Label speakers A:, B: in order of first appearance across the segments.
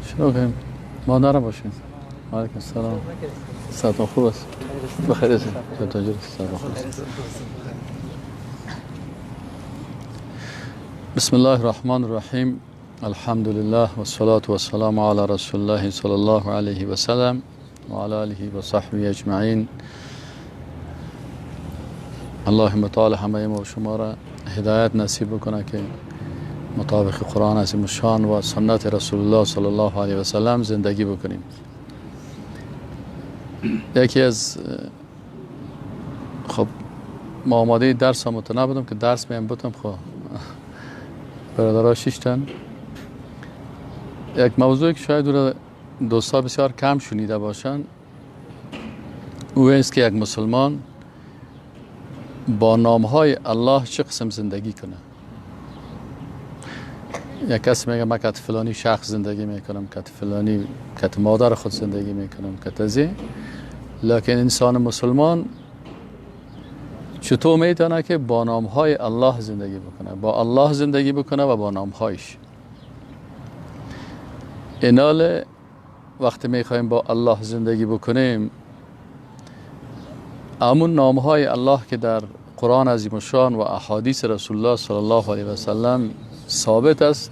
A: شروع کنیم. مادر باشین. علیکم السلام. سلام خوب است. بخیر است. چطور است؟ سلام خوب است. بسم الله الرحمن الرحیم. الحمد لله والصلاة والسلام على رسول الله صلی الله علیه و سلم و علی آله و صحبه اجمعین. اللهم تعالی همه ما و شما را هدایت نصیب بکنه که مطابق قرآن عظیم الشان و سنت رسول الله صلی الله علیه و سلم زندگی بکنیم. یکی از خب ما آماده درس هم نبودم که درس بهم بودم. خب برادرها شیشتن. یک موضوعی که شاید دوستا بسیار کم شنیده باشن او است که یک مسلمان با نامهای الله چه قسم زندگی کنه. یک کس میگه من کت فلانی شخص زندگی میکنم، کت فلانی کت مادر خود زندگی میکنم، کت ازی. لکن انسان مسلمان چطور میتونه که با نامهای الله زندگی بکنه، با الله زندگی بکنه و با نامهایش. اینال وقتی میخوایم با الله زندگی بکنیم همون نامهای الله که در قرآن عظیم الشان و احادیث رسول الله صلی الله علیه و سلم ثابت است،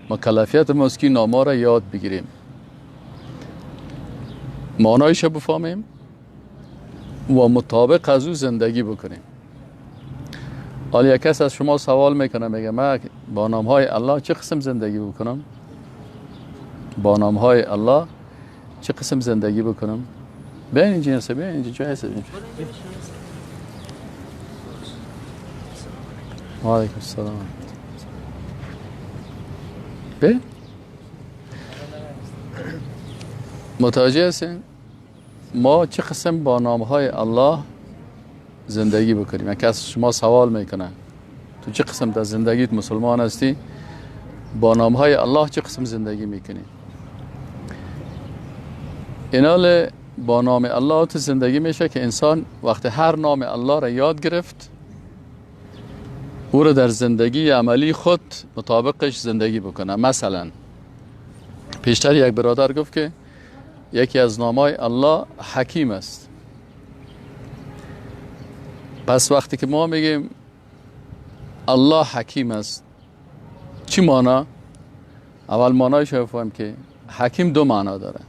A: مکلفیت ما است که نامها را یاد بگیریم، معنایش بفهمیم و مطابق از او زندگی بکنیم. حالا یک کس از شما سوال میکنه میگه من با نامهای الله چه قسم زندگی بکنم؟ با نامهای الله چه قسم زندگی بکنم؟ بیاین اینجا هسته، بیاین اینجا جای هسته. علیکم السلام. بیاین متوجه هستین ما چه قسم با نامهای الله زندگی بکنیم. یک کس شما سوال میکنه تو چه قسم در زندگیت مسلمان هستی؟ با نامهای الله چه قسم زندگی میکنی؟ اینال با نام الله تو زندگی میشه که انسان وقتی هر نام الله را یاد گرفت او را در زندگی عملی خود مطابقش زندگی بکنه. مثلا پیشتر یک برادر گفت که یکی از نامهای الله حکیم است. پس وقتی که ما میگیم الله حکیم است چی معنا؟ اول معنایش رو بفهمیم که حکیم دو معنا داره.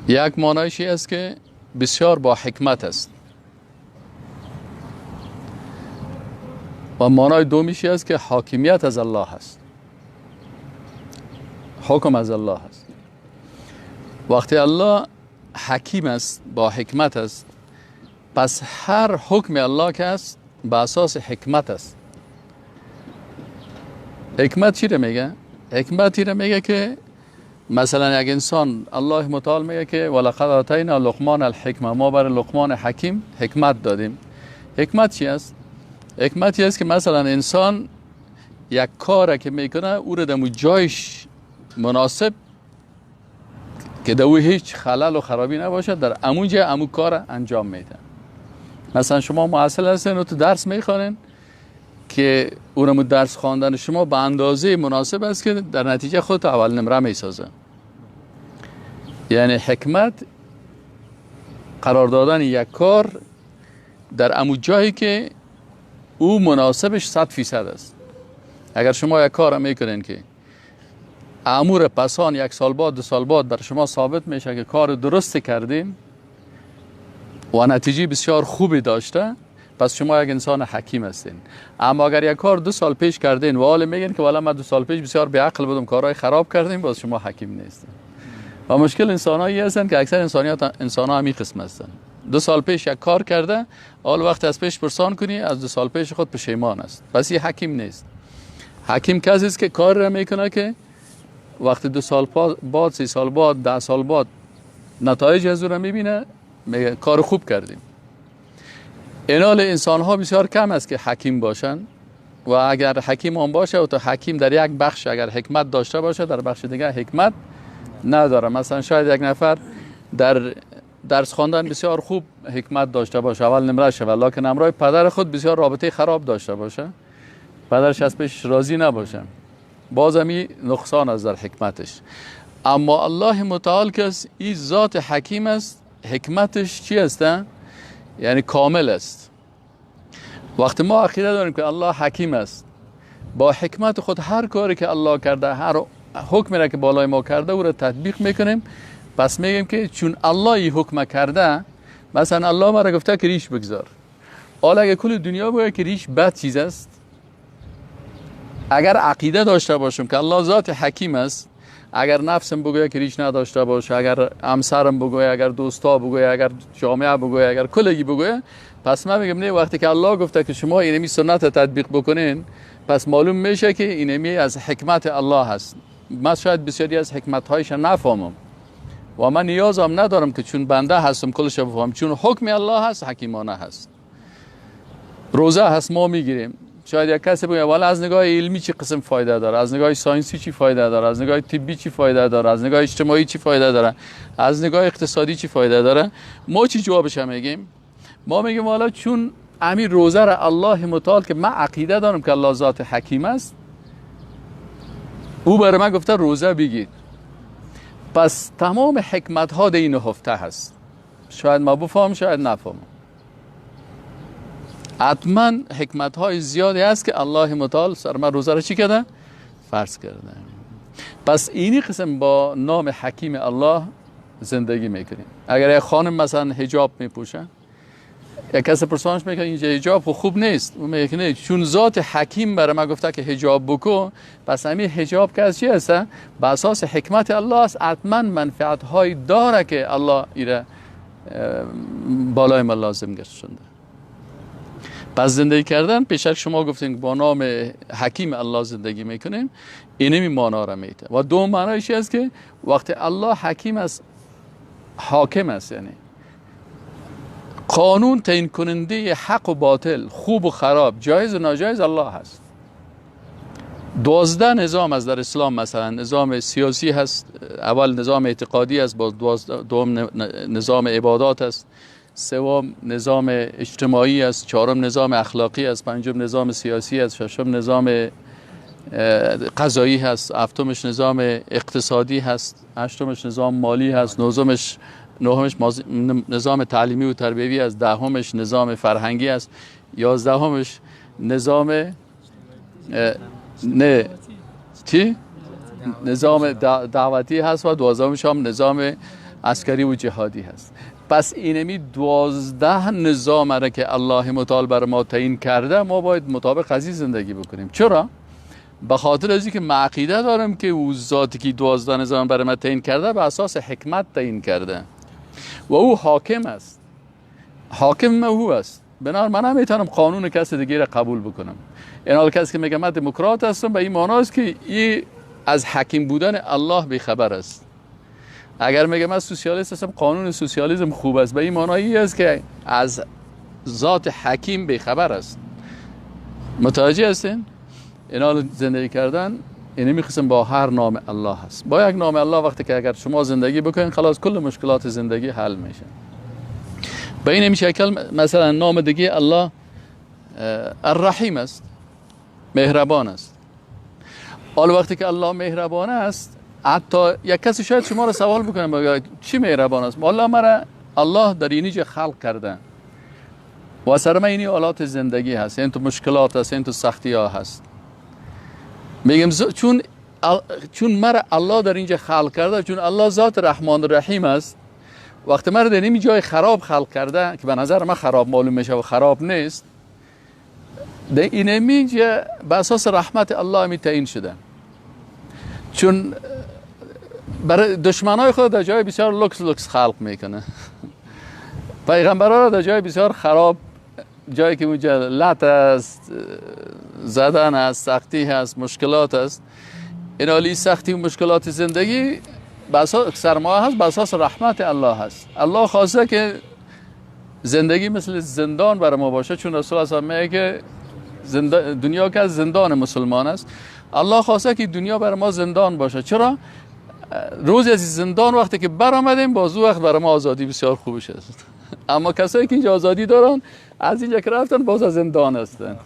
A: یک معنایش است که بسیار با حکمت است و معنای دومیش است که حاکمیت از الله است، حکم از الله است. وقتی الله حکیم است با حکمت است پس هر حکم الله که است به اساس حکمت است. حکمت چی رو میگه؟ حکمت رو میگه که مثلا یک انسان الله متعال میگه که ولقد آتینا لقمان الحکمه، ما بر لقمان حکیم حکمت دادیم. حکمت چی است؟ حکمتی است که مثلا انسان یک کار که میکنه او رو در جایش مناسب که در هیچ خلل و خرابی نباشه در امونجا امون کار انجام میده. مثلا شما محصل هستین و تو درس میخوانین که اونم درس خواندن شما به اندازه مناسب است که در نتیجه خودت اول نمره میسازه. یعنی حکمت قرار دادن یک کار در امون جایی که او مناسبش 100% است. اگر شما یک کار میکنین که امور پسان یک سال بعد 2 سال بعد بر شما ثابت میشه که کار درست کردین و نتیجه بسیار خوبی داشته، پس شما یک انسان حکیم هستین. اما اگر یک کار 2 سال پیش کردین و حالا میگین که والا من 2 سال پیش بسیار بی عقل بودم کارهای خراب کردیم، باز شما حکیم نیستین. و مشکل انسانایی هستن که اکثر انسان‌ها همین قسم هستن. 2 سال پیش یک کار کرده، حال وقت از پیش پرسان کنی از 2 سال پیش خود پشیمان است، پس این حکیم نیست. حکیم کسی است که کار را میکنه که وقتی 2 سال بعد 3 سال بعد 10 سال بعد نتایج از او را میبینه میگه کار خوب کردیم. اینال انسان ها بسیار کم است که حکیم باشن و اگر حکیم هم باشه و تو حکیم در یک بخش اگر حکمت داشته باشه در بخش دیگه حکمت نداره. مثلا شاید یک نفر در درس خواندن بسیار خوب حکمت داشته باشه، اول نمره شه، لکن همراه پدر خود بسیار رابطه خراب داشته باشه، پدرش از پیش راضی نباشه، باز همی نقصان است در حکمتش. اما الله متعال که این ذات حکیم است، حکمتش چی است؟ یعنی کامل است. وقتی ما عقیده داریم که الله حکیم است، با حکمت خود هر کاری که الله کرده، هر حکمی را که بالای ما کرده او را تطبیق میکنیم، پس میگیم که چون الله این حکم کرده، مثلا الله ما را گفته که ریش بگذار، حالا اگه کل دنیا بگه که ریش بد چیز است، اگر عقیده داشته باشم که الله ذات حکیم است، اگر نفسم بگوید که ریش نداشته باشه، اگر همسرم بگوید، اگر دوستا بگوید، اگر جامعه بگوید، اگر کلگی بگوید، پس من میگم نه، وقتی که الله گفته که شما اینمی سنت تطبیق بکنین، پس معلوم میشه که اینمی از حکمت الله هست. من شاید بسیاری از حکمت‌هایش نفهمم و من نیازم ندارم که چون بنده هستم کلش بفهمم، چون حکم الله هست، حکیمانه هست. روزه هست ما میگیریم، شاید یک کسی بگه والا از نگاه علمی چی قسم فایده داره، از نگاه ساینسی چی فایده داره، از نگاه طبی چی فایده داره، از نگاه اجتماعی چی فایده داره، از نگاه اقتصادی چی فایده داره. ما چی جوابش میگیم؟ ما میگیم والا چون امیر روزه را الله متعال که من عقیده دارم که الله ذات حکیم است، او برای من گفته روزه بگیر، پس تمام حکمت ها در این نهفته هست. شاید ما بفهم، شاید نفهم. حتما حکمت های زیادی هست که الله متعال سر من روزه را چی کرده؟ فرض کرده. پس اینی قسم با نام حکیم الله زندگی میکنیم. اگر یک خانم مثلا حجاب میپوشه، یک کسی پرسانش میکنه اینجا حجاب خوب نیست، اون میگه نه، چون ذات حکیم برای من گفته که حجاب بکن، پس همین حجاب که از چی هست؟ به اساس حکمت الله است، حتما منفعت های داره که الله ایره بالای ما لازم گرفتنده. پس زندگی کردن، پیشک شما گفتین که با نام حکیم الله زندگی میکنیم، اینمی معنا را میده. و دو معنایش است که وقتی الله حکیم است، حاکم است، یعنی قانون تعیین کننده حق و باطل، خوب و خراب، جایز و ناجایز الله هست. 12 نظام است در اسلام. مثلا نظام سیاسی هست، اول نظام اعتقادی است، دوم نظام عبادات است، سوم نظام اجتماعی است، چهارم نظام اخلاقی است، پنجم نظام سیاسی است، ششم نظام قضایی هست، هفتمش نظام اقتصادی هست، هشتمش نظام مالی هست، نهمش نظام تعلیمی و تربیوی است، دهمش نظام فرهنگی است، یازدهمش نظام نظام دعوتی هست و دوازدهمش هم نظام عسکری و جهادی هست. پس اینمی 12 نظام را که الله متعال بر ما تعیین کرده، ما باید مطابق از زندگی بکنیم. چرا؟ به خاطر از اینکه من عقیده دارم که او ذاتی که 12 نظام بر ما تعیین کرده به اساس حکمت تعیین کرده و او حاکم است. حاکم او است. بنابراین من نمیتونم قانون کسی دیگه را قبول بکنم. این حال کسی که میگه من دموکرات هستم، به این معنی است که این از حکیم بودن الله بیخبر است. اگر میگه من سوسیالیست هستم، قانون سوسیالیسم خوب است، به این معنی است که از ذات حکیم بیخبر است. متوجه هستین؟ این حال زندگی کردن اینمی قسم با هر نام الله هست. با یک نام الله وقتی که اگر شما زندگی بکنین، خلاص کل مشکلات زندگی حل میشه. به این شکل مثلا نام دیگه الله الرحیم است، مهربان است. حال وقتی که الله مهربان است، حتی یک کسی شاید شما را سوال بکنه بگه چی مهربان است؟ والله مرا الله در اینجا خلق کرده و سر من اینی حالات زندگی هست، این تو مشکلات هست، این تو سختی ها هست. میگم چون مرا الله در اینجا خلق کرده، چون الله ذات رحمان الرحیم است، وقتی مرا در این جای خراب خلق کرده که به نظر من خراب معلوم میشه و خراب نیست، در این اینجا به اساس رحمت الله می تعیین شده. چون برای دشمنای خود در جای بسیار لکس خلق میکنه، پیغمبران را در جای بسیار خراب، جایی که اونجا لط است، زدن است، سختی هست، مشکلات است. این حالی سختی و مشکلات زندگی به اساس سرمایه هست، به اساس رحمت الله هست. الله خواسته که زندگی مثل زندان برای ما باشه، چون رسول الله میگه که دنیا که زندان مسلمان است. الله خواسته که دنیا برای ما زندان باشه. چرا؟ روز از زندان وقتی که برآمدیم، باز وقت برای ما آزادی بسیار خوبش است. اما کسایی که اینجا آزادی دارن، از اینجا که رفتن باز از زندان هستن.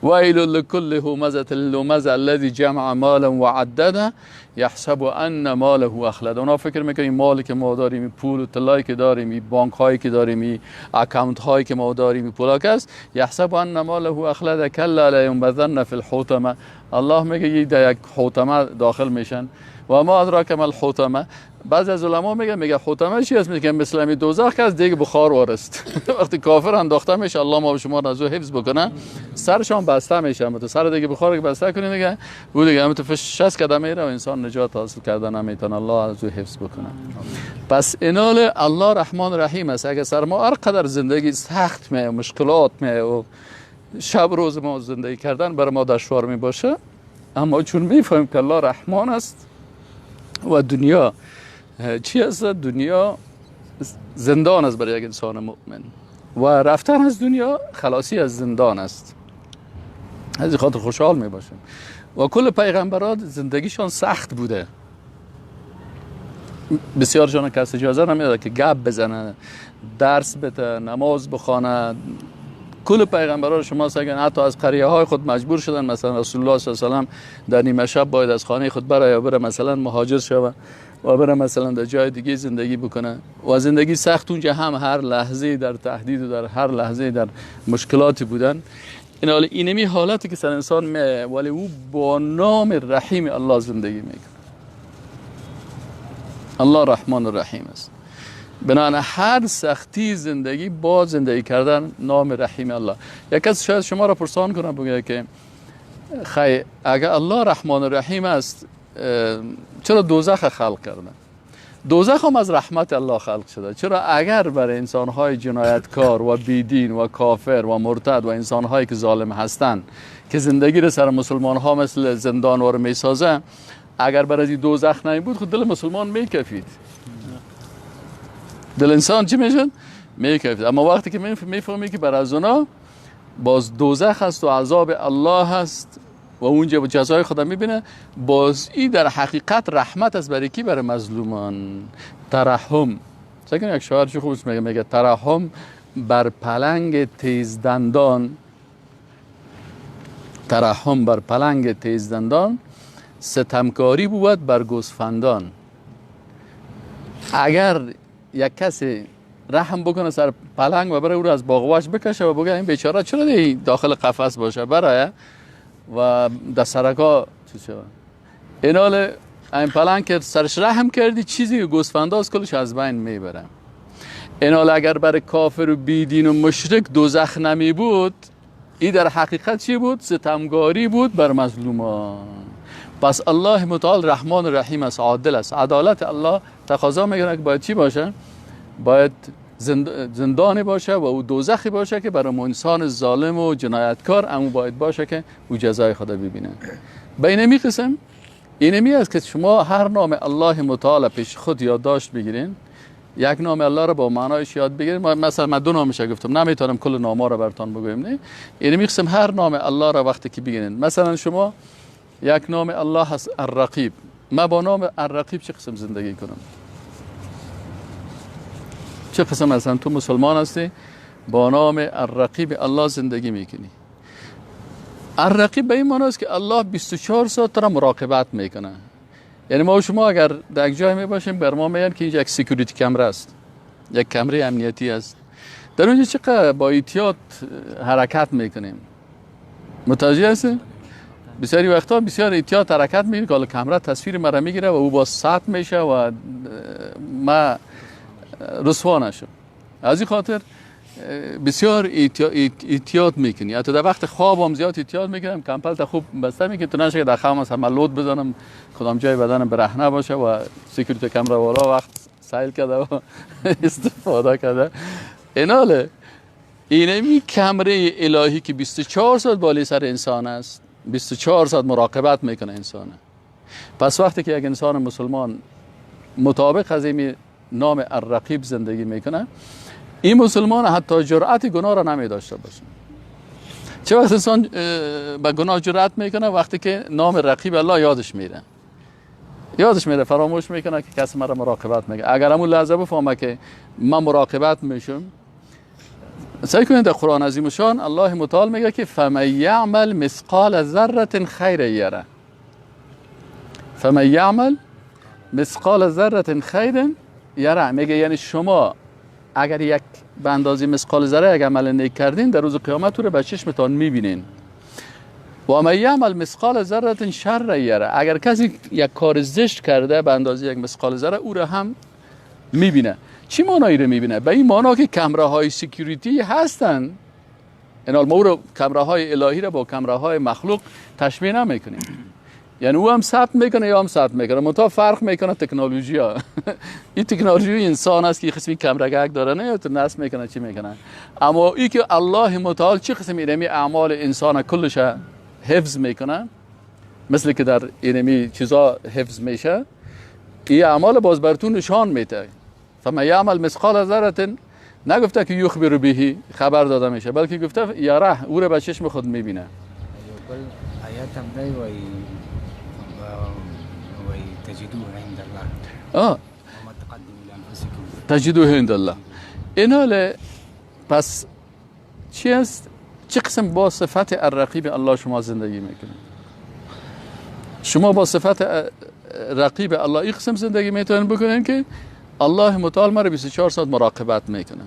A: ویل لکل همزة لمزة الذی جمع مالا وعدده یحسب ان ماله اخلد. اونا فکر میکنیم مالی که ما داریم، پول و طلایی که داریم، بانک هایی که داریم، اکانت هایی که ما داریم، پولاک است. یحسب ان ماله اخلد کلا لینبذن فی الحطمه. الله میگه یه در یک حطمه داخل میشن. و ما ادراک ما الحطمه. بعضی از علما میگه حطمه چی است؟ میگه مثل همین دوزخ که از دیگه بخار وارست. وقتی کافر انداخته میشه، الله ما شما را از او حفظ بکنه، سرشان بسته میشه. تو سر دیگه بخار که بسته کنی دیگه بود دیگه هم تو 60 قدم میره و انسان نجات حاصل کرده نمیتونه. الله از او حفظ بکنه. پس اینال الله رحمان رحیم است. اگه سر ما هر قدر زندگی سخت می مشکلات می و شب روز ما زندگی کردن بر ما دشوار می باشه، اما چون میفهمیم که الله رحمان است و دنیا چی است؟ دنیا زندان است برای یک انسان مؤمن و رفتن از دنیا خلاصی از زندان است. از خاطر خوشحال می باشیم. و کل پیغمبرات زندگیشان سخت بوده. بسیار جان کس اجازه نمیده که گپ بزنه، درس بده، نماز بخونه. کل پیغمبران شما سگن حتی از قریه های خود مجبور شدن، مثلا رسول الله صلی الله علیه و سلم در نیمه شب باید از خانه خود بره مثلا مهاجر شوه و بره مثلا در جای دیگه زندگی بکنه. و زندگی سخت اونجا هم هر لحظه در تهدید و در هر لحظه در مشکلاتی بودن. اینمی حالتی که سر انسان میه، ولی او با نام رحیم الله زندگی میکنه. الله رحمان الرحیم است. بنابراین هر سختی زندگی با زندگی کردن نام رحیم الله. یک کس شاید شما را پرسان کنه بگه که خیلی اگر الله رحمان الرحیم است چرا دوزخ خلق کرده؟ دوزخ هم از رحمت الله خلق شده. چرا اگر برای انسانهای جنایتکار و بیدین و کافر و مرتد و انسانهایی که ظالم هستند که زندگی را سر مسلمان ها مثل زندان وار می سازه، اگر برای دوزخ نمی بود خود دل مسلمان می کفید. دل انسان چی میشد؟ میکفید. اما وقتی که میفهمی که بر از اونا باز دوزخ هست و عذاب الله هست و اونجا جزای خدا میبینه، باز این در حقیقت رحمت است. برای کی؟ برای مظلومان. ترحم. سکن یک شاعر چه خوب میگه ترحم بر پلنگ تیزدندان، ترحم بر پلنگ تیزدندان، ستمکاری بود بر گوسفندان. اگر یک کسی رحم بکنه سر پلنگ و برای او رو از باغواش بکشه و بگه این بیچاره چرا داخل قفس باشه برای و در سرکا چی شود، اینال این پلنگ که سرش رحم کردی چیزی که گوسفنداست کلش از بین میبره. اینال اگر برای کافر و بیدین و مشرک دوزخ نمی بود، این در حقیقت چی بود؟ ستمگاری بود بر مظلومان. پس الله متعال رحمان رحیم است، عادل است. عدالت الله تقاضا میکنه که باید چی باشه؟ باید زندانی باشه و او دوزخی باشه که برای انسان ظالم و جنایتکار امو باید باشه که او جزای خدا ببینه. به اینمی قسم اینمی است که شما هر نام الله متعال پیش خود یادداشت بگیرین، یک نام الله رو با معنایش یاد بگیرین. مثلا من دو نامش گفتم، نمیتونم کل نام‌ها رو براتون بگم. نه، اینمی قسم هر نام الله رو وقتی که بگیرین، مثلا شما یک نام الله هست الرقیب. من با نام الرقیب چه قسم زندگی کنم؟ چه قسم مثلا تو مسلمان هستی با نام الرقیب الله زندگی میکنی؟ الرقیب به این معنی است که الله 24 ساعت را مراقبت میکنه. یعنی ما و شما اگر در یک جای می باشیم بر ما میگن که اینجا یک سکیوریتی کمره است، یک کمره امنیتی است، در اونجا چقدر با احتیاط حرکت میکنیم. متوجه هستی؟ بسیاری وقتا بسیار احتیاط حرکت میکنیم که کامera تصویر ما را میگیره و او با ساعت میشه و ما رسوا نشم. از این خاطر بسیار احتیاط میکنی. حتی در وقت خوابم زیاد احتیاط میکنم، کمپل تا خوب بسته میکنم تو نشه که در خوابم مثلا لود بزنم کدام جای بدنم برهنه باشه و سکیوریتی کامرا والا وقت سایل کرده و استفاده کرده. ایناله اینمی کمره الهی که 24 ساعت بالای سر انسان است، 24 ساعت مراقبت میکنه انسانه. پس وقتی که یک انسان مسلمان مطابق از این نام الرقیب زندگی میکنه، این مسلمان حتی جرأت گناه را نمی داشته باشه. چه وقت انسان به گناه جرأت میکنه؟ وقتی که نام رقیب الله یادش میره، فراموش میکنه که کسی مرا مراقبت میکنه. اگر همون لحظه بفهمه که من مراقبت میشم، سعی کنید در قرآن عظیم شان الله متعال میگه که فمن یعمل مثقال ذره خیر یره. فمن یعمل مثقال ذره خیر یره میگه یعنی شما اگر یک به اندازه مثقال ذره یک عمل نیک کردین در روز قیامت رو به چشمتان میبینین. و من یعمل مثقال ذره شر یره. اگر کسی یک کار زشت کرده به اندازه یک مثقال ذره او رو هم میبینه. چی معنایی رو میبینه؟ به این معنا که کامره های سکیوریتی هستن. اینال ما او رو کامره های الهی رو با کامره های مخلوق تشبیه نمیکنیم. یعنی او هم ثبت میکنه یا هم ثبت میکنه، منتها فرق میکنه تکنولوژی ها. این تکنولوژی انسان است که قسمی کمرگک داره، نه تو نصب میکنه چی میکنه. اما ای که الله متعال چه قسم اینمی اعمال انسان کلش حفظ میکنه، مثل که در اینمی چیزا حفظ میشه، این اعمال باز براتون نشان میده. فمن یعمل مثقال ذره نگفته که یخبر بهی خبر داده میشه، بلکه گفته یاره او رو به چشم خود میبینه.
B: آیاتم دی و تجدوه عند الله.
A: وما تقدموا لانفسکم تجدوه عند الله. ایناله پس چی است؟ چه قسم با صفت الرقیب الله شما زندگی میکنید؟ شما با صفت رقیب الله این قسم زندگی میتونید بکنید که الله متعال ما رو 24 ساعت مراقبت میکنه.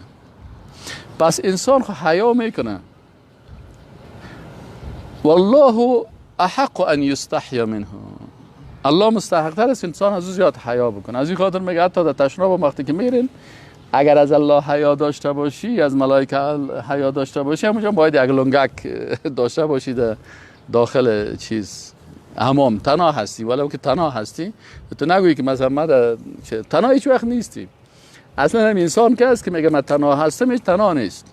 A: پس انسان خو حیا میکنه. والله احق ان یستحیا منه. الله مستحق تر است انسان از او زیاد حیا بکنه. از این خاطر میگه حتی در تشناب وقتی که میرین اگر از الله حیا داشته باشی، از ملائکه حیا داشته باشی، همونجا باید یک لنگک داشته باشی داخل چیز حمام. تنها هستی، ولو که تنها هستی تو نگویی که مثلا من تنها هیچ وقت نیستی. اصلا هم انسان که است که میگه من تنها هستم هیچ تنها نیست.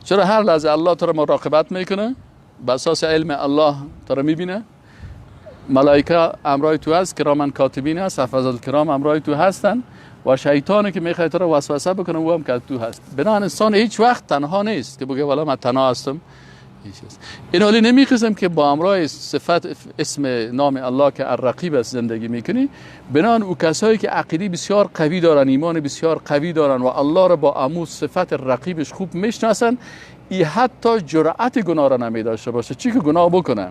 A: چرا هر لحظه الله تو رو مراقبت میکنه، بر اساس علم الله تو رو میبینه. ملائکه امرای تو هست، کرامن کاتبین هست، حفظات کرام امرای تو هستن و شیطانی که میخواد تو رو وسوسه بکنه او هم که تو هست. بنابراین انسان هیچ وقت تنها نیست که بگه والا من تنها هستم. این حالی نمیخواستم که با امرای صفت اسم نام الله که الرقیب است زندگی میکنی. بنابراین او کسایی که عقیده بسیار قوی دارن، ایمان بسیار قوی دارن و الله را با امو صفت رقیبش خوب میشناسن، ای حتی جرأت گناه را نمیداشته باشه. چی که گناه بکنه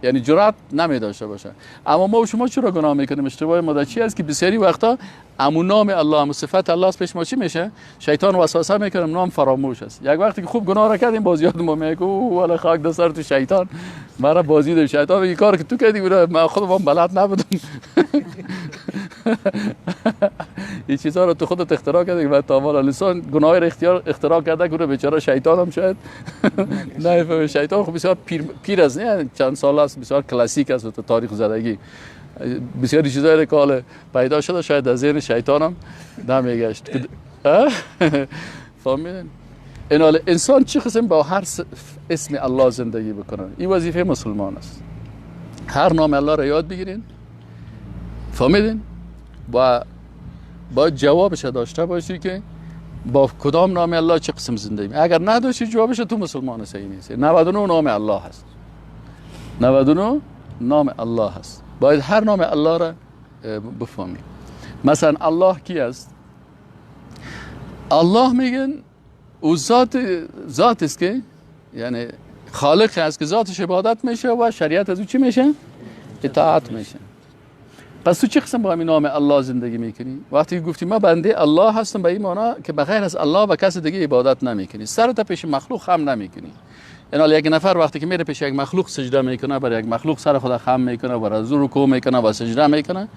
A: یعنی جرأت نمیداشته باشه. اما ما و شما چرا گناه میکنیم؟ اشتباه ما چی است که بسیاری وقتا امون نام الله، امون صفت الله است پیش ما چی میشه؟ شیطان وسوسه میکنه، نام فراموش است. یک وقتی که خوب گناه را کردیم باز یاد ما میگه والا خاک در سر تو شیطان، مرا بازی شیطان این کار که تو کردی من خودم بلد نبودم. این چیزا رو تو خودت اختراع کردی و تا والا لسان گناه را اختراع کرده که بیچاره شیطان هم شاید نه. شیطان خب بسیار پیر است، نه چند سال است، بسیار کلاسیک است تو تاریخ زندگی. بسیاری چیزایی که حال پیدا شده شاید از ذهن شیطان هم نمیگشت. فهمیدین؟ این حال انسان چه قسم با هر اسم الله زندگی بکنه، این وظیفه مسلمان است. هر نام الله را یاد بگیرین، فهمیدین؟ و با جوابش داشته باشی که با کدام نام الله چه قسم زندگی. اگر نداشتی جوابش تو مسلمان صحیح نیست. 99 نام الله هست. 99 نام الله هست. باید هر نام الله را بفهمی. مثلا الله کی است؟ الله میگن او ذات است که یعنی خالق است که ذاتش عبادت میشه و شریعت از او چی میشه؟ اطاعت میشه. پس تو چه قسم با همین نام الله زندگی میکنی؟ وقتی گفتی من بنده الله هستم به این معنا که بغیر از الله و کس دیگه عبادت نمیکنی، سرت پیش مخلوق هم نمیکنی. اینال یک نفر وقتی که میره پیش یک مخلوق سجده میکنه، برای یک مخلوق سر خود خم میکنه و از او رکوع میکنه و سجده میکنه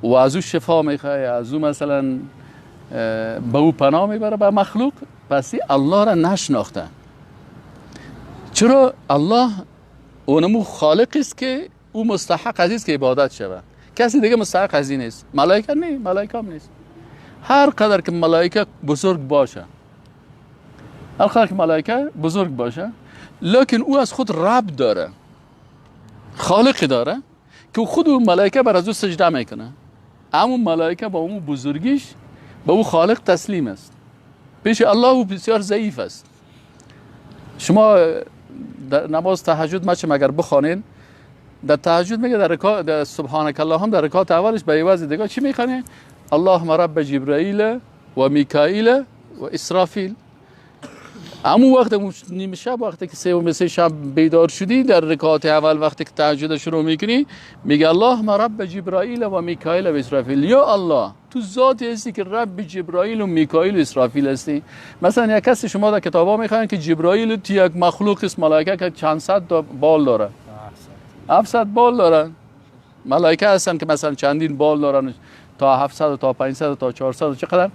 A: و از او شفا میخواد، از او مثلا به او پناه میبره به مخلوق، پس الله را نشناخته. چرا؟ الله اونمو خالق است که او مستحق است که عبادت شود. کسی دیگه مستحق از این نیست. ملائکه نه، ملائکه هم نیست. هر قدر که ملائکه بزرگ باشه، هر قدر که ملائکه بزرگ باشه، لیکن او از خود رب داره، خالق داره که خود اون ملائکه بر از او سجده میکنه. اما ملائکه با اون بزرگیش به او خالق تسلیم است. پیش الله او بسیار ضعیف است. شما در نماز تهجد مگر بخوانین، در تهجد میگه در سبحانك الله هم در رکعت اولش به عوض دیگه چی میخونه؟ اللهم رب جبرائیل و میکائیل و اسرافیل. اما وقت نیم شب، وقتی که 3 شب بیدار شدی، در رکعات اول وقتی که تهجد شروع میکنی، میگه اللهم رب جبرائیل و میکائیل و اسرافیل. یا الله، تو ذاتی هستی که رب جبرائیل و میکائیل و اسرافیل هستی. مثلا یک کسی شما در کتابا میخوان که جبرائیل تو یک مخلوق است، ملائکه که چند صد تا بال داره، 700 بال دارن. ملائکه هستن که مثلا چندین بال دارن، تا 700 تا 500 تا 400 چقدر.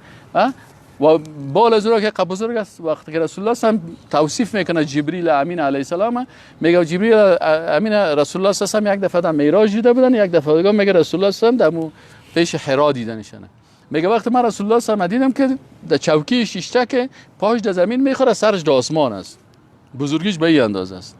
A: و بال از که بزرگ است. وقتی که رسول الله هم توصیف میکنه جبریل امین علیه السلام، میگه جبریل امین رسول الله هم یک دفعه در معراج دیده بودن، یک دفعه دیگه میگه رسول الله هم در پیش حرا دیدنشونه. میگه وقتی من رسول الله هم دیدم که در چوکی شیشته که پاش در زمین میخوره، سرش در آسمان است. بزرگیش به این اندازه است،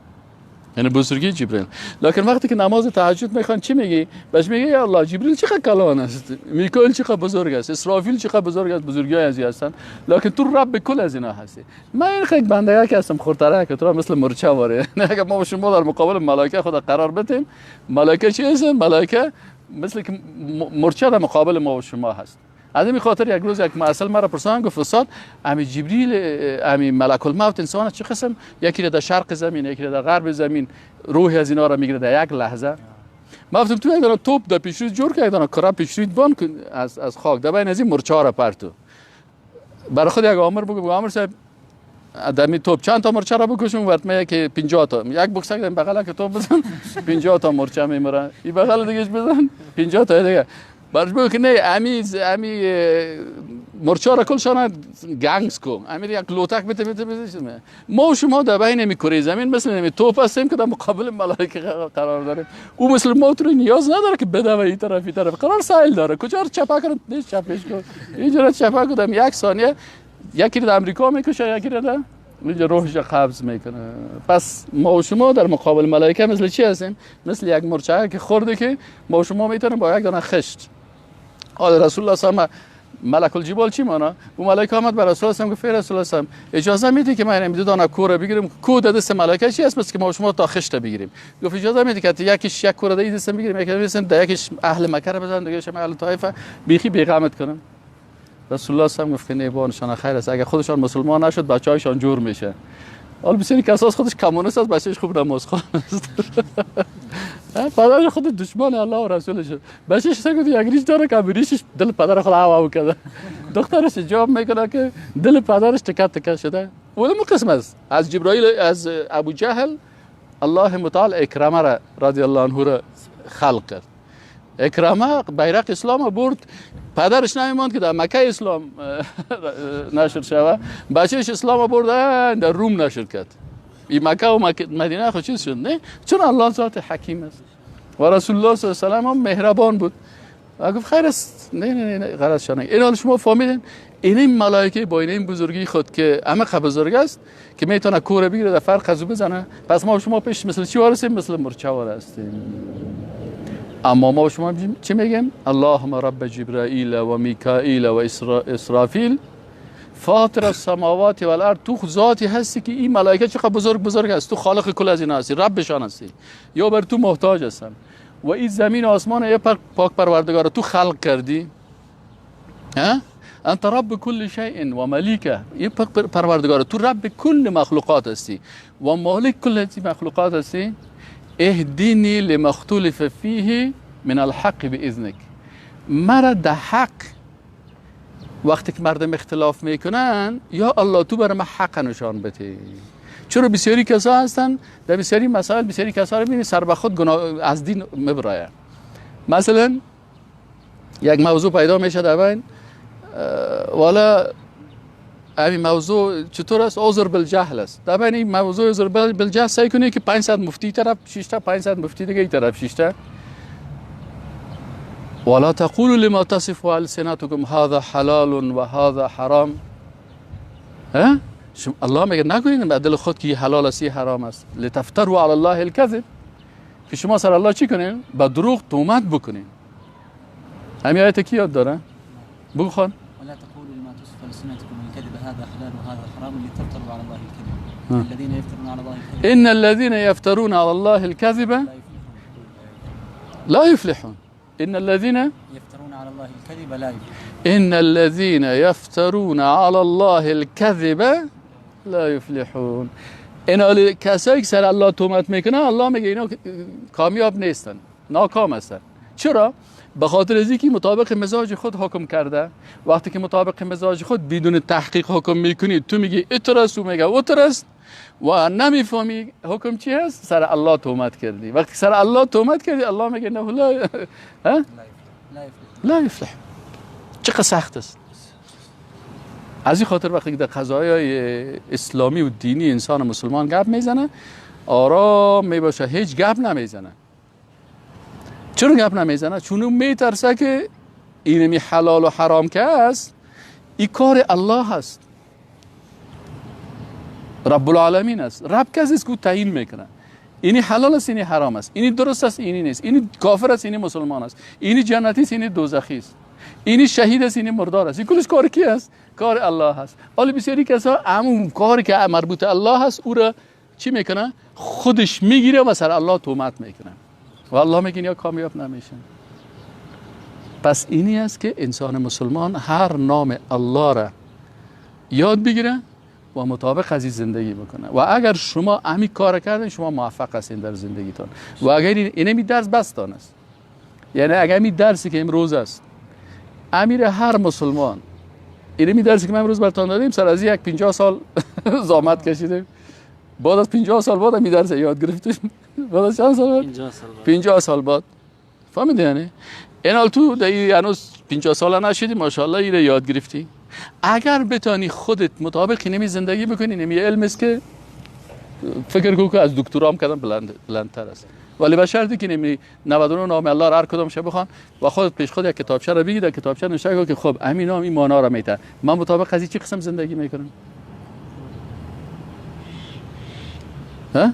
A: یعنی بزرگی جبریل. لکن وقتی که نماز تهجد میخوان چی میگی؟ بهش میگه یا الله جبریل چقدر کلان است، میکائیل چقدر بزرگ است، اسرافیل چقدر بزرگ است. بزرگی‌های از هستن، لکن تو رب کل از اینا هستی. من این خیلی بنده که هستم خورتره که تو را مثل مرچه واره. اگه ما شما در مقابل ملائکه خود قرار بدیم، ملائکه چی هستن؟ ملائکه مثل که مرچه در مقابل ما و شما هست. از این خاطر یک روز یک معسل مرا پرسان گفت استاد امی جبریل امی ملک الموت انسان چه قسم، یکی در شرق زمین، یکی در غرب زمین، روح از اینا را میگیره در یک لحظه. ما گفتم تو یک دانه توپ در پیشرویت جور که یک دانه کره پیشرویت بان از خاک در بین از این مرچه را پرتو. برای خود یک آمر بگو آمر صاحب دمی توپ چند تا مرچه را بکشم، ورت میگه که 50 تا. یک بکسک در بغل که توپ بزن 50 تا مرچه میمره، این بغل دیگهش بزن 50 تا دیگه. برش بگو که نه امی مرچا را کلشان گنگس کو، امی یک لوتک بده ما و شما در بین نمی کره زمین مثل نمی توپ هستیم که در مقابل ملائکه قرار داریم. او مثل ما تو نیاز نداره که بده و این طرف قرار سایل داره، کجا رو چپا کنه نیست چپش کن، اینجا چپا کنم یک ثانیه یکی در امریکا میکشه، یکی در اینجا روحش قبض میکنه. پس ما و شما در مقابل ملائکه مثل چی هستیم؟ مثل یک مرچه که خورده که ما و شما میتونیم با یک دانه خشت. رسول الله صلی الله علیه و ملک الجبال چی مانا؟ او ملائکه آمد به رسول الله گفت رسول الله اجازه میدی که من دو دانه کوره بگیرم؟ کو در دست ملائکه چی است؟ مثل که ما شما تا خشت بگیریم. گفت اجازه میدی که یکیش یک کوره در دست بگیریم، یکیش در یکیش اهل مکه رو بزنم، دیگهش اهل طائف بیخی بیغمت کنم. رسول الله صلی الله علیه و گفت نه بانشان خیر است، اگه خودشان مسلمان نشد بچه‌هایشان جور میشه. حالا بسیاری کساس خودش کمونیست است، بچه‌ش خوب نماز خوان است. پدرش خود دشمن الله و رسولش، بچه‌ش سگو یک ریش داره که ریشش دل پدر خود هوا کرده، دخترش جواب میکنه که دل پدرش تکه تکه شده. ولم قسم است از جبرائیل از ابو جهل الله متعال اکرمه رضی الله عنه را خلق کرد. اکرمه بیرق اسلام برد، پدرش نمیماند که در مکه اسلام نشر شود، بچهش اسلام برد در روم نشر کرد. این مکه و مدینه خود چیز شد نه، چون الله ذات حکیم است و رسول الله صلی الله علیه و آله هم مهربان بود. گفت خیر است، نه غلط شدن. این حال شما فهمیدین این ملائکه با این بزرگی خود که عمق بزرگ است که میتونه کوره بگیره در فرق خزو بزنه. پس ما شما پیش مثل چی وارسیم؟ مثل مرچه وارستیم. اما ما شما چی میگیم؟ اللهم رب جبرائیل و میکائیل و اسرافیل فاطر السماوات و الارض. تو ذاتی هستی که این ملائکه چقدر بزرگ است، تو خالق کل از اینا هستی، ربشان هستی، یا بر تو محتاج هستن. و این زمین و آسمان یه پاک پروردگار تو خلق کردی. ها انت رب کل شیء و ملیکه، این پروردگار تو رب کل مخلوقات هستی و مالک کل این مخلوقات هستی. اهدینی لما اختلف فیه من الحق باذنک. مرا ده حق وقتی که مردم اختلاف میکنن یا الله تو برای من حق نشان بده. چرا بسیاری کسا هستن در بسیاری مسائل بسیاری کسا رو ببینید سر به خود از دین میبراید. مثلا یک موضوع پیدا میشه در بین، والا همین موضوع چطور است؟ عذر بالجهل است. در بین این موضوع عذر بالجهل سعی کنی که 500 مفتی طرف 6 تا 500 مفتی دیگه طرف 6 تا. ولا تقولوا لما تصف السنتكم هذا حلال و هذا حرام. ها الله میگه نگویید به دل خود که حلال است حرام است. لتفتروا علی الله الكذب، که شما سر الله چی کنین؟ با دروغ تهمت بکنین. همین آیت کی یاد داره؟ بگو خان.
C: ولا تقولوا لما تصف السنتكم الكذب هذا حلال وهذا حرام لتفتروا على الله الكذب. الذين يفترون على الله الكذب
A: ان الذين يفترون على الله الكذب لا يفلحون. ان الذين
C: يفترون على الله الكذب لا يفلحون.
A: ان الذين يفترون على الله الكذب لا یفلحون. اینا کسایی که سر الله تهمت میکنن، الله میگه اینا کامیاب نیستن، ناکام هستن. چرا؟ به خاطر از اینکه مطابق مزاج خود حکم کرده. وقتی که مطابق مزاج خود بدون تحقیق حکم میکنی، تو میگی اترس، او میگه اترس و نمیفهمی حکم چی هست، سر الله تهمت کردی. وقتی سر الله تهمت کردی، الله میگه نه لا یفلح. چقدر سخت است. از این خاطر وقتی که در قضایای اسلامی و دینی انسان مسلمان گپ میزنه، آرام میباشه، هیچ گپ نمیزنه. چرا گپ نمیزنه؟ چون اون میترسه که اینمی حلال و حرام که است، این کار الله هست، رب العالمین است. رب کسی است که تعیین میکنه اینی حلال است، اینی حرام است، اینی درست است، اینی نیست، اینی کافر است، اینی مسلمان است، اینی جنتی است، اینی دوزخی است، اینی شهید است، اینی مردار است. این کلش کار کی است؟ کار الله هست. ولی بسیاری کسا همون کاری که مربوط الله هست او را چی میکنه؟ خودش میگیره و سر الله تهمت میکنه و الله میگه یا کامیاب نمیشن. پس اینی است که انسان مسلمان هر نام الله را یاد بگیره و مطابق از زندگی بکنه. و اگر شما همین کار کردین، شما موفق هستین در زندگیتون. و اگر اینمی درس بستان است، یعنی اگر همین درسی که امروز است امیر هر مسلمان، اینمی درسی که ما امروز براتون دادیم، سر از یک 50 سال زحمت کشیدیم، بعد از 50 سال بعد همین درس یاد گرفتیم. بعد از چند سال؟ 50 سال بعد. فهمیدی یعنی؟ اینال تو دیگه هنوز 50 ساله نشدی، ماشاءالله اینو یاد گرفتی. اگر بتانی خودت مطابق اینمی زندگی بکنی، اینمی علم است که فکر کو که از دکترام کردن بلندتر است. ولی به شرطی که اینمی 99 نام الله را هر کدام شه بخوان و خودت پیش خود یک کتابچه را بگی، در کتابچه نوشته کن که خب همین نام این معنا را میته، من مطابق از این چه قسم زندگی میکنم. ها؟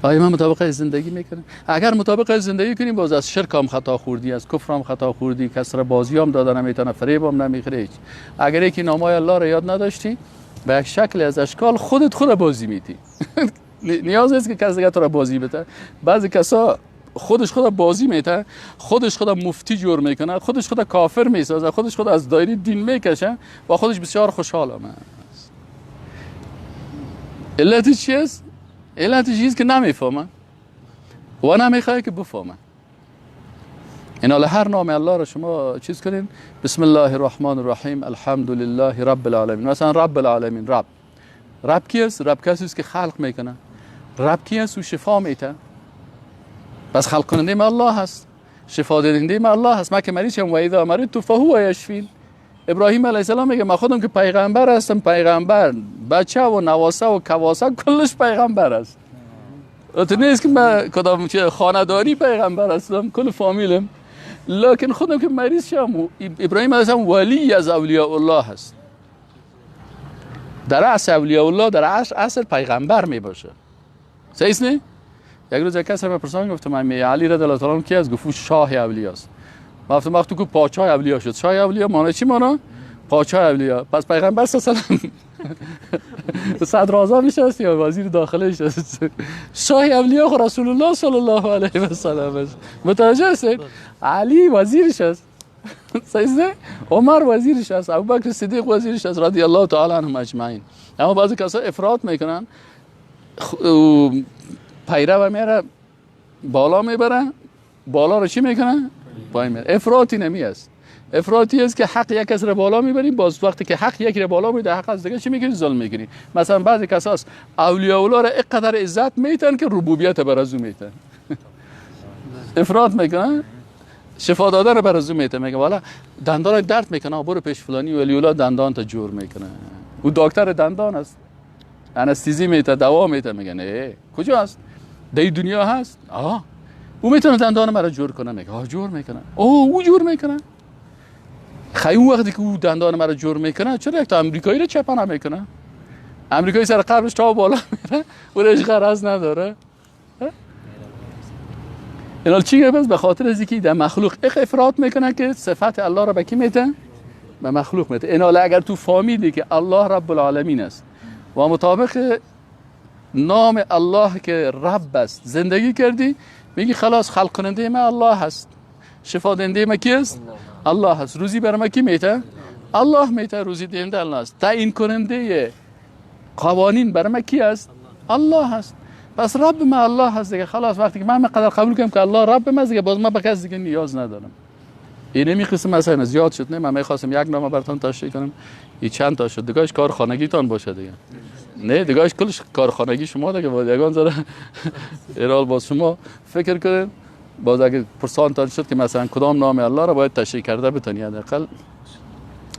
A: آیا من مطابق از زندگی میکنم؟ اگر مطابق از زندگی کنیم، باز از شرک هم خطا خوردی، از کفر هم خطا خوردی، کسر بازی هم داده نمیتونه، فریب هم نمیخوری. اگر یکی نامای الله را یاد نداشتی، به یک شکل از اشکال خود بازی میتی. نیاز نیست که کسی دیگه تو را بازی بده. بعضی کسا خود بازی میته، خودش خود مفتی جور میکنه، خودش خود کافر میسازه، خودش خود از دایره دین میکشه و خودش بسیار خوشحال است. علت چیست؟ علت چیست که نمیفهمه و نمیخواد که بفهمه. اینا هر نام الله را شما چیز کنین، بسم الله الرحمن الرحیم، الحمد لله رب العالمین. مثلا رب العالمین، رب کیست؟ رب کسی است که خلق میکنه. رب کیست؟ او شفا میده. پس خلق کننده ما الله هست، شفا دهنده ما الله هست. من که مریض شدم و اذا مرضت فهو یشفین. ابراهیم علیه السلام میگه من خودم که پیغمبر هستم، پیغمبر بچه و نواسه و کواسه کلش پیغمبر است. تو نیست که من کدام خانداری پیغمبر هستم، کل فامیلم، لکن خودم که مریض شدم. ابراهیم علیه السلام ولی از اولیاء الله هست. در اصل اولیاء الله در اصل پیغمبر می باشه. صحیح است نه؟ یک روز یک کس را بپرسان، گفتم علی رضی الله تعالی عنه کی است؟ گفت شاه اولیاء است. گفتم وقتی که پادشاه اولیاء شد، شاه اولیاء معنی چی معنی؟ پادشاه اولیاء. پس پیغمبر صلی الله علیه و صدر اعظم نشست یا وزیر داخله نشست؟ شاه اولیاء خود رسول الله صلی الله علیه و سلم است. متوجه هستید؟ علی وزیرش است. صحیح است؟ عمر وزیرش است، ابوبکر صدیق وزیرش است رضی الله تعالی عنهم اجمعین. اما بعضی کسا افراط میکنن، پیرو میره بالا میبره، بالا رو چی میکنن؟ پایین میره. افراطی نمی است. افراطی است که حق یک کس رو بالا میبری، باز وقتی که حق یکی رو بالا میده، حق از دیگه چی میکنی؟ ظلم میکنی. مثلا بعضی کساس اولیاء الله را اینقدر عزت میتن که ربوبیت بر از او میتن. افراط میکنن، شفا دادن بر از او میتن. میگه والا دندان درد میکنه، برو پیش فلانی ولی الله دندان تا جور میکنه. او دکتر دندان است، انستزی میته، دوا میته. میگه نه کجا است؟ در دنیا هست. او میتونه دندان مرا جور کنه. میگه جور میکنه. او جور میکنه. خیلی وقتی که او دندان مرا جور میکنه، چرا یک تا امریکایی رو چپانه میکنه؟ امریکایی سر قبرش تا بالا میره، اونش غرض نداره. اینال چیه؟ بس به خاطر از اینکه در مخلوق افراط میکنه که صفات الله را به کی میته؟ به مخلوق میته. اینال اگر تو فهمیدی که الله رب العالمین است و مطابق نام الله که رب است زندگی کردی، میگی خلاص خلق کننده ما الله هست، شفا دهنده ما کی است؟ الله هست. روزی بر ما کی میته؟ الله میته، روزی دهنده الله است. تعیین کننده قوانین برای من کی است؟ الله هست. پس رب من الله هست دیگه. خلاص وقتی که من قدر قبول کنم که الله رب من دیگه، باز من به کسی دیگه نیاز ندارم. این نمیخواستم مثلا زیاد شد، نه من میخواستم یک نامه براتون تشریح کنم، این چند تا شد دیگهش کار خانگیتان باشه دیگه. نه دیگهش کلش کار خانگی شما دیگه، باید یگان زره ایرال باز شما فکر کنید، باز اگه پرسانتان شد که مثلا کدام نام الله را باید تشریح کرده بتونید، حداقل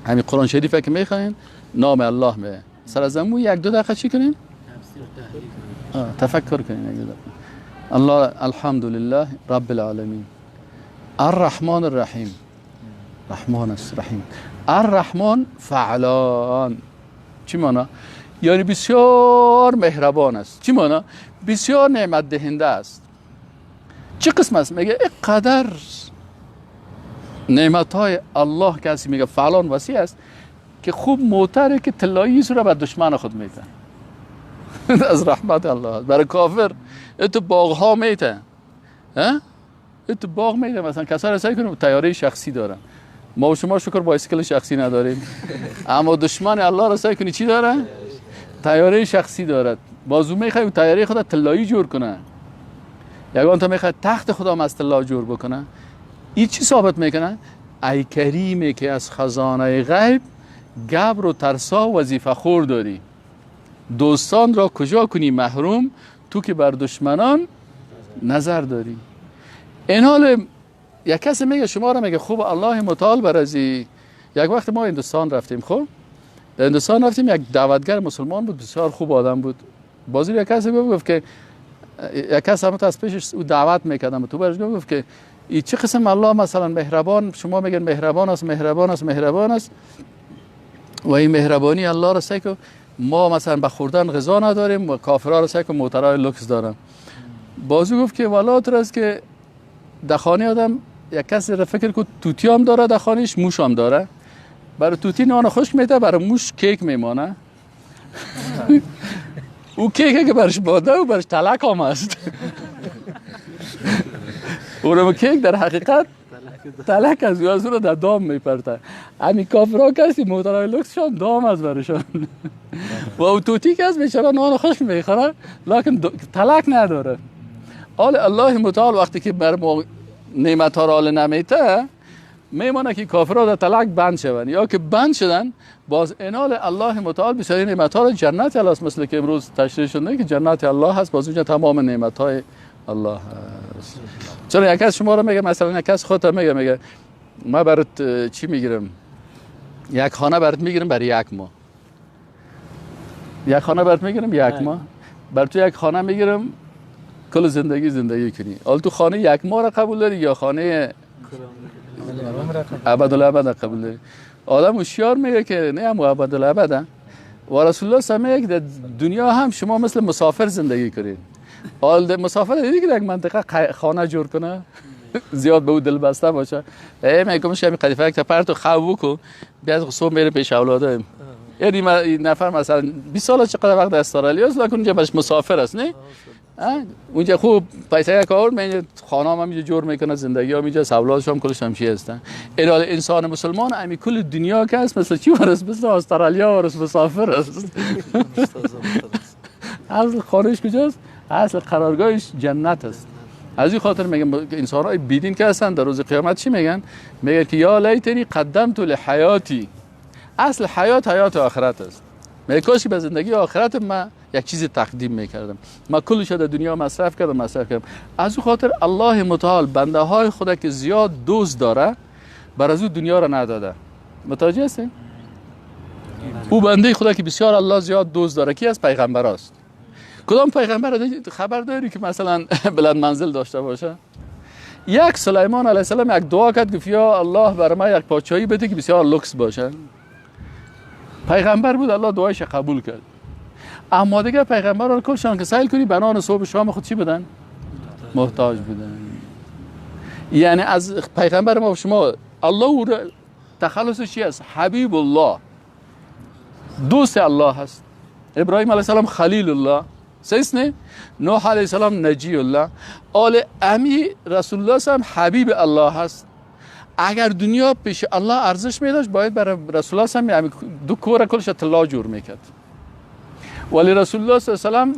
A: همین قرآن شریف که میخواین نام الله می سر از امو یک دو دقیقه چی کنین؟ تفکر کنین. یک دو دقیقه. الله الحمدلله رب العالمین الرحمن الرحیم، رحمان است رحیم. الرحمن فعلان چی معنی؟ یعنی بسیار مهربان است. چی معنی؟ بسیار نعمت دهنده است. چه قسم است؟ میگه اینقدر نعمت های الله کسی میگه فعلان وسیع است که خوب موتره که طلایی رو به دشمن خود میته. از رحمت الله. برای کافر تو باغ ها میته، تو باغ میته. مثلا کسا رسایی کنیم تیاره شخصی دارن، ما و شما شکر بایسکل شخصی نداریم، اما دشمن الله رسایی کنی چی داره؟ تیاره شخصی دارد. بازو میخوای تیاره خدا طلایی جور کنه، یگان تا میخواد تخت خدا از طلا جور بکنه. این چی ثابت میکنه؟ ای کریمی که از خزانه غیب گبر و ترسا وظیفه خور داری، دوستان را کجا کنی محروم، تو که بر دشمنان نظر داری. این حال یک کسی میگه شما را میگه خوب الله متعال برازی. یک وقت ما هندوستان رفتیم، خب در هندوستان رفتیم، یک دعوتگر مسلمان بود، بسیار خوب آدم بود. بازی یک کسی گفت که یک کس هم از پیشش او دعوت میکردم، تو برش گفت که این چه قسم الله مثلا مهربان، شما میگن مهربان است مهربان است مهربان است، و این مهربانی الله را سعی که ما مثلا به خوردن غذا نداریم و کافرها را سعی که موترهای لوکس دارن. بازو گفت که والا ترس که در خانه آدم یک کسی را فکر که توتی هم داره، در خانهش موش هم داره، برای توتی نان خشک میده، برای موش کیک میمانه. او کیکه که برش باده و برش تلک هم هست. اونم کیک در حقیقت تلک از یاز رو در دام میپرته. همین کافرها کسی موترهای لوکسشان دام از برشان. و او توتی که از بیچاره نان خشک میخوره لیکن تلک نداره. حال الله متعال وقتی که بر ما نعمت ها را حال نمیته، میمانه که کافرها در تلک بند شون، یا که بند شدن باز انال الله متعال بسیاری نعمت ها را جنت الله است، مثل که امروز تشریح شده که جنت الله هست، باز اونجا تمام نعمت های الله هست. چرا یک کس شما را میگه، مثلا یک کس خودت میگه ما برات چی میگیرم، یک خانه برات میگیرم برای یک ماه، یک خانه برات میگیرم یک ماه، بر تو یک خانه میگیرم کل زندگی کنی. حالا تو خانه یک ماه را قبول داری یا خانه ابدالابد قبول داری؟ آدم هوشیار میگه که نه هم ابدالابد، و رسول الله سمیه که در دنیا هم شما مثل مسافر زندگی کنید. حال مسافر دیدی که در یک منطقه خانه جور کنه زیاد به او دل بسته باشه، میگم شمی قدیفه یک پرتو خواب بکن بیاد صبح میره پیش اولاده. یعنی نفر مثلا 20 سال چقدر وقت در استرالیا است، لیکن اونجا برش مسافر است، نه اونجا خوب پیسه کار میکنه، خانه هم اینجا جور میکنه، زندگی هم اینجا، اولادش هم کلش همچی هستن. ارال انسان مسلمان امی کل دنیا که است مثل چی ورس، مثل استرالیا ورس مسافر است. اصل خانهش کجاست؟ اصل قرارگاهش جنت است. از این خاطر میگم انسان های بیدین که هستن در روز قیامت چی میگن؟ میگن که یا لیتنی قدمت لحیاتی. اصل حیات آخرت است. میگه کاش به زندگی آخرت من یک چیز تقدیم میکردم، من کلش در دنیا مصرف کردم. از اون خاطر الله متعال بنده های خدا که زیاد دوست داره بر از او دنیا را نداده. متوجه هستین؟ او بنده خدا که بسیار الله زیاد دوست داره کی از پیغمبر است. کدام پیغمبر خبر داری که مثلا بلند منزل داشته باشه؟ یک سلیمان علیه السلام یک دعا کرد گفت یا الله برای من یک پادشاهی بده که بسیار لوکس باشه. پیغمبر بود، الله دعایش قبول کرد. اما دیگه پیغمبر رو کلشان که سائل کنی بنان صبح شام خود چی بدن؟ محتاج بدن. یعنی از پیغمبر ما شما الله او تخلصش چی است؟ حبیب الله، دوست الله هست. ابراهیم علیه السلام خلیل الله، سیست نه؟ نوح علیه السلام نجی الله. آل امی رسول الله هم حبیب الله هست. اگر دنیا پیش الله ارزش میداشت باید برای رسول الله هم یعنی دو کور کلش طلا جور میکرد. ولی رسول الله صلی الله علیه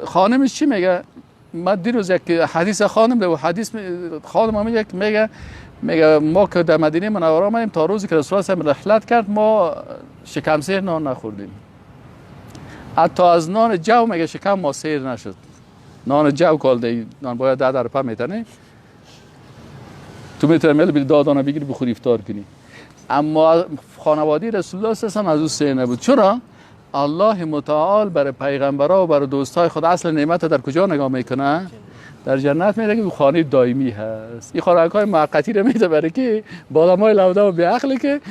A: و خانمش چی میگه؟ من دیروز یک حدیث خانم ده و حدیث خانم میگه ما که در مدینه منوره آمدیم تا روزی که رسول الله صلی الله علیه و رحلت کرد ما شکم سیر نان نخوردیم. حتی از نان جو میگه شکم ما سیر نشد. نان جو کالده نان باید 10 درپا میتنه. تو میتونی میل بیل دادانه بگیری بخوری افطار کنی. اما خانواده رسول الله صلی الله علیه و از او سیر نبود. چرا؟ الله متعال برای پیغمبرها و برای دوستای خود اصل نعمت در کجا نگاه میکنه؟ در جنت میره که خانه دائمی هست. این خوراک‌های موقتی رو میده برای که بالامای لوده و به عقلی که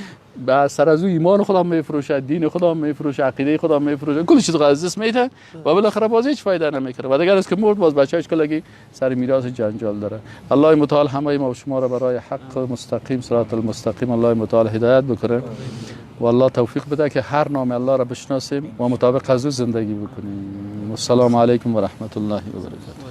A: به سر از او ایمان خدا میفروشه، دین خدا میفروشه، عقیده خدا میفروشه، کل چیز از دست میده و بالاخره باز هیچ فایده نمیکنه. و دیگر از که مرد باز بچه‌اش کلگی سر میراث جنجال داره. الله متعال همه ما و شما را برای حق مستقیم صراط المستقیم الله متعال هدایت بکنه و الله توفیق بده که هر نام الله را بشناسیم و مطابق از او زندگی بکنیم. السلام علیکم و رحمت الله و برکاته.